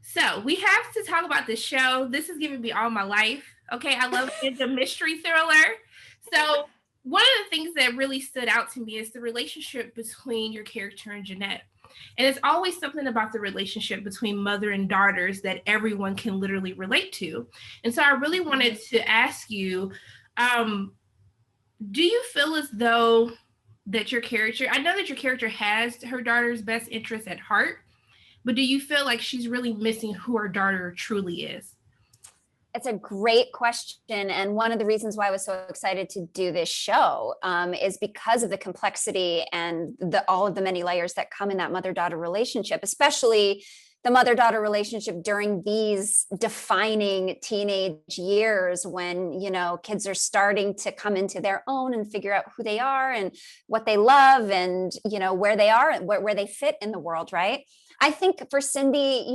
So we have to talk about this show. This is giving me all my life. Okay, I love it's a mystery thriller. So one of the things that really stood out to me is the relationship between your character and Jeanette. And it's always something about the relationship between mother and daughters that everyone can literally relate to. And so I really wanted to ask you, um, do you feel as though that your character, I know that your character has her daughter's best interest at heart, but do you feel like she's really missing who her daughter truly is? It's a great question. And one of the reasons why I was so excited to do this show is because of the complexity and all of the many layers that come in that mother-daughter relationship, especially the mother-daughter relationship during these defining teenage years when, kids are starting to come into their own and figure out who they are and what they love and, where they are and where they fit in the world, right? I think for Cindy,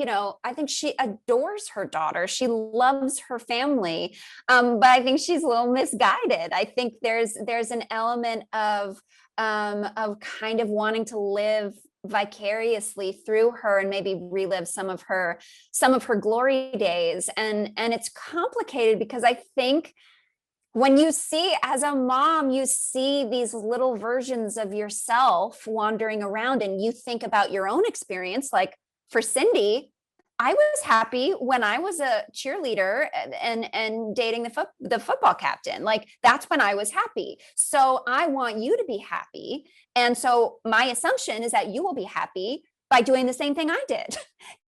I think she adores her daughter. She loves her family, but I think she's a little misguided. I think there's an element of kind of wanting to live vicariously through her and maybe relive some of her glory days, and it's complicated because I think when you see, as a mom, you see these little versions of yourself wandering around and you think about your own experience. Like for Cindy, I was happy when I was a cheerleader and dating the football captain. Like that's when I was happy. So I want you to be happy. And so my assumption is that you will be happy by doing the same thing I did.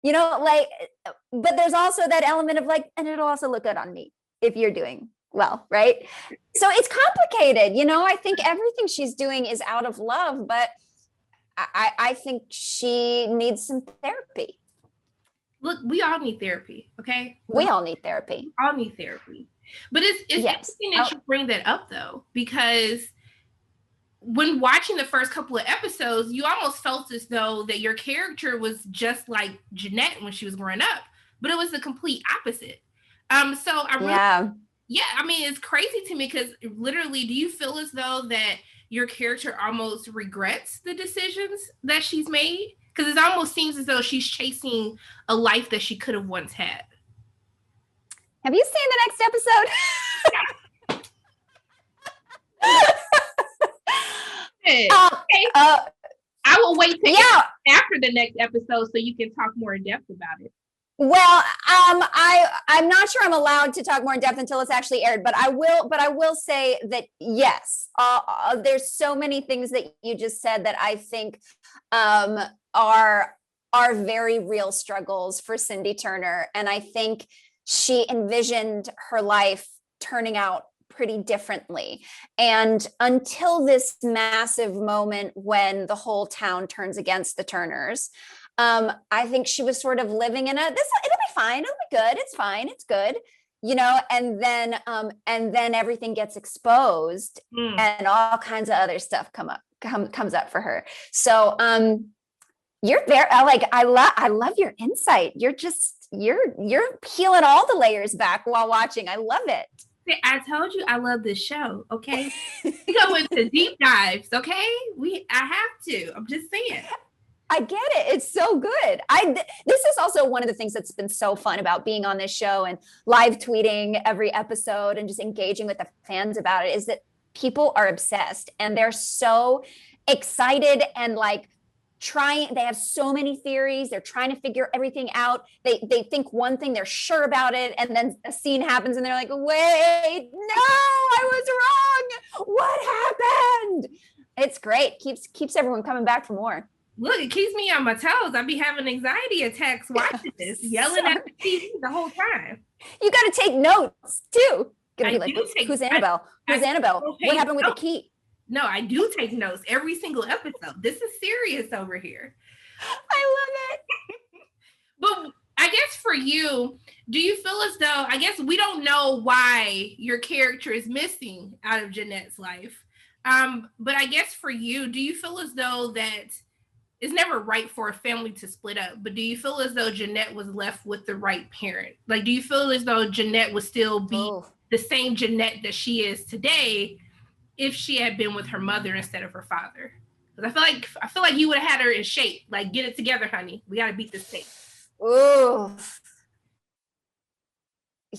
But there's also that element of like, and it'll also look good on me if you're doing well, right? So it's complicated. I think everything she's doing is out of love, but I think she needs some therapy. Look, we all need therapy, okay? We all need therapy. All need therapy. But it's interesting that you bring that up, though, because when watching the first couple of episodes, you almost felt as though that your character was just like Jeanette when she was growing up, but it was the complete opposite. Yeah, I mean, it's crazy to me because literally, do you feel as though that your character almost regrets the decisions that she's made? Because it almost seems as though she's chasing a life that she could have once had. Have you seen the next episode? Okay. I will wait after the next episode so you can talk more in depth about it. Well, I'm not sure I'm allowed to talk more in depth until it's actually aired, but I will say that yes, there's so many things that you just said that I think are very real struggles for Cindy Turner, and I think she envisioned her life turning out pretty differently. And until this massive moment when the whole town turns against the Turners, I think she was sort of living in it'll be fine, it'll be good, it's fine, it's good, and then everything gets exposed and all kinds of other stuff comes up for her. So you're there. I love your insight. You're peeling all the layers back while watching. I love it. I told you I love this show. Okay, we go into deep dives. Okay, I have to. I'm just saying. I get it. It's so good. This is also one of the things that's been so fun about being on this show and live tweeting every episode and just engaging with the fans about it is that people are obsessed and they're so excited and like they have so many theories. They're trying to figure everything out. They think one thing, they're sure about it. And then a scene happens and they're like, wait, no, I was wrong. What happened? It's great. Keeps everyone coming back for more. Look, it keeps me on my toes. I'd be having anxiety attacks watching this, yelling at the TV the whole time. You got to take notes too. Gonna be like, who's Annabelle? Who's Annabelle? What happened with the key? No, I do take notes every single episode. This is serious over here. I love it. But I guess for you, do you feel as though, I guess we don't know why your character is missing out of Jeanette's life. But I guess for you, do you feel as though that it's never right for a family to split up, but do you feel as though Jeanette was left with the right parent? Like, do you feel as though Jeanette would still be the same Jeanette that she is today if she had been with her mother instead of her father? Because I feel like you would have had her in shape. Like, get it together, honey. We got to beat this tape. Ooh.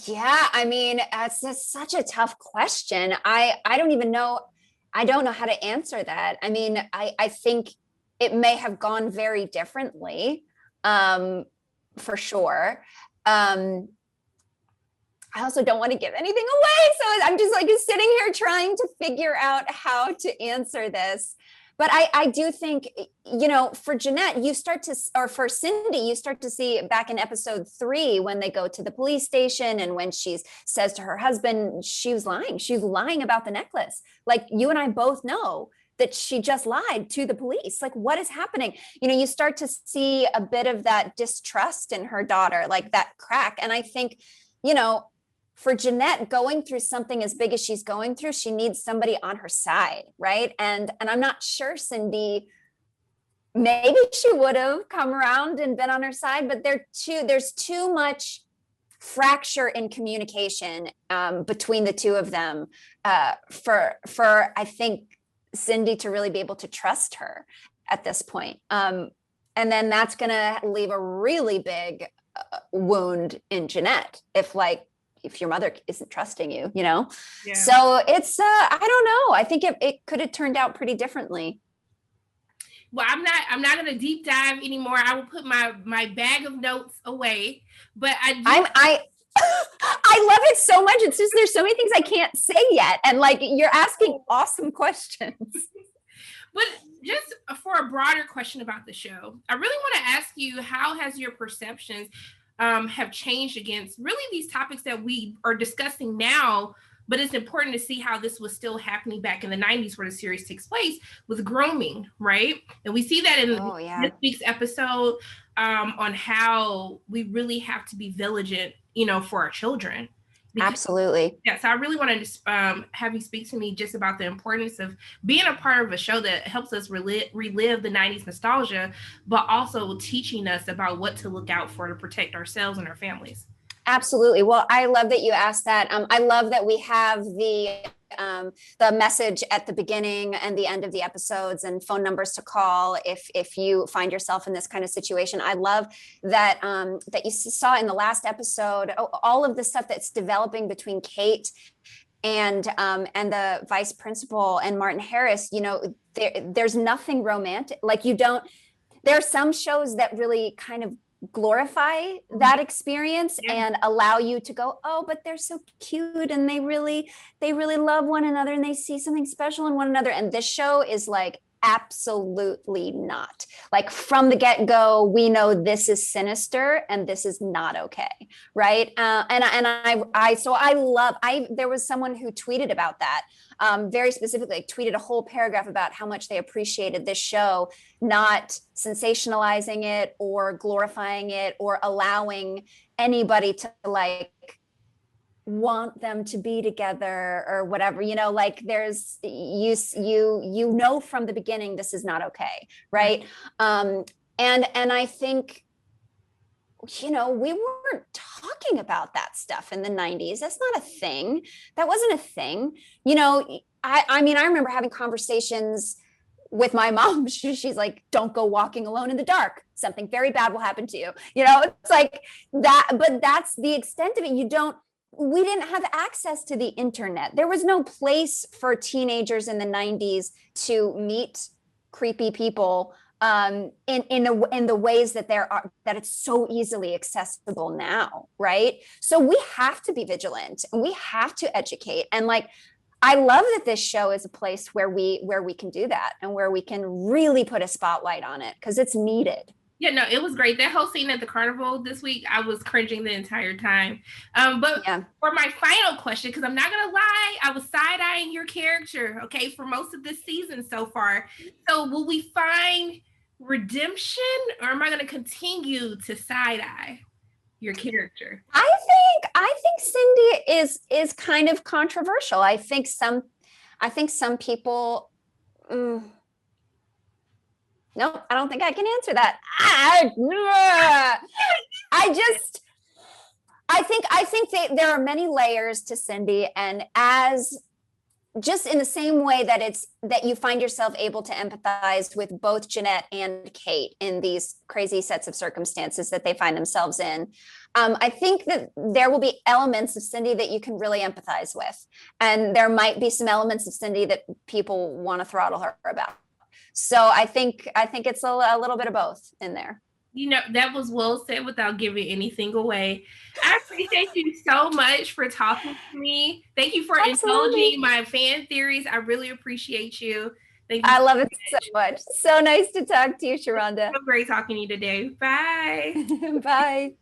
Yeah, I mean, that's such a tough question. I don't even know. I don't know how to answer that. I mean, I think it may have gone very differently, um, for sure. Um, I also don't want to give anything away, so I'm just like sitting here trying to figure out how to answer this. But I do think, for Jeanette, you start to, or for Cindy, you start to see back in episode 3 when they go to the police station and when she says to her husband, she was lying. She's lying about the necklace. Like, you and I both know that she just lied to the police. Like, what is happening? You start to see a bit of that distrust in her daughter, like that crack. And I think, for Jeanette going through something as big as she's going through, she needs somebody on her side, right? And I'm not sure Cindy, maybe she would have come around and been on her side, but there's too much fracture in communication between the two of them for I think Cindy to really be able to trust her at this point. And then that's going to leave a really big wound in Jeanette if your mother isn't trusting you, Yeah. So it's, I don't know. I think it could have turned out pretty differently. Well, I'm not going to deep dive anymore. I will put my bag of notes away, but I love it so much. It's just, there's so many things I can't say yet. And like, you're asking awesome questions. But just for a broader question about the show, I really want to ask you, how has your perceptions have changed against really these topics that we are discussing now, but it's important to see how this was still happening back in the 90s where the series takes place with grooming, right? And we see that in this week's episode on how we really have to be vigilant, for our children. Absolutely. Yes, I really want to have you speak to me just about the importance of being a part of a show that helps us relive the 90s nostalgia, but also teaching us about what to look out for to protect ourselves and our families. Absolutely. Well, I love that you asked that. I love that we have the message at the beginning and the end of the episodes and phone numbers to call if you find yourself in this kind of situation. I love that that you saw in the last episode all of the stuff that's developing between Kate and the vice principal and Martin Harris. There's nothing romantic. Like, there are some shows that really kind of glorify that experience and allow you to go, oh, but they're so cute and they really love one another and they see something special in one another. And this show is like, absolutely not. Like, from the get-go, we know this is sinister and this is not okay, right? There was someone who tweeted about that, very specifically, tweeted a whole paragraph about how much they appreciated this show, not sensationalizing it or glorifying it or allowing anybody to want them to be together or whatever, like there's from the beginning, this is not okay. Right. And I think, we weren't talking about that stuff in the 90s. That's not a thing. That wasn't a thing. I remember having conversations with my mom. She's like, don't go walking alone in the dark. Something very bad will happen to you. It's like that, but that's the extent of it. We didn't have access to the internet. There was no place for teenagers in the 90s to meet creepy people in the ways that that it's so easily accessible now, right? So we have to be vigilant and we have to educate. And I love that this show is a place where we can do that and where we can really put a spotlight on it because it's needed. Yeah, no, it was great. That whole scene at the carnival this week, I was cringing the entire time. But for my final question, because I'm not going to lie, I was side-eyeing your character, okay, for most of this season so far. So will we find redemption or am I going to continue to side-eye your character? I think Cindy is kind of controversial. I think some people... Nope, I don't think I can answer that. I think there are many layers to Cindy, and as just in the same way that you find yourself able to empathize with both Jeanette and Kate in these crazy sets of circumstances that they find themselves in. I think that there will be elements of Cindy that you can really empathize with. And there might be some elements of Cindy that people want to throttle her about. So I think it's a little bit of both in there. That was well said without giving anything away. I appreciate you so much for talking to me. Thank you for indulging my fan theories. I really appreciate you. Thank you. I love it so much. So nice to talk to you, Sharonda. So great talking to you today. Bye. Bye.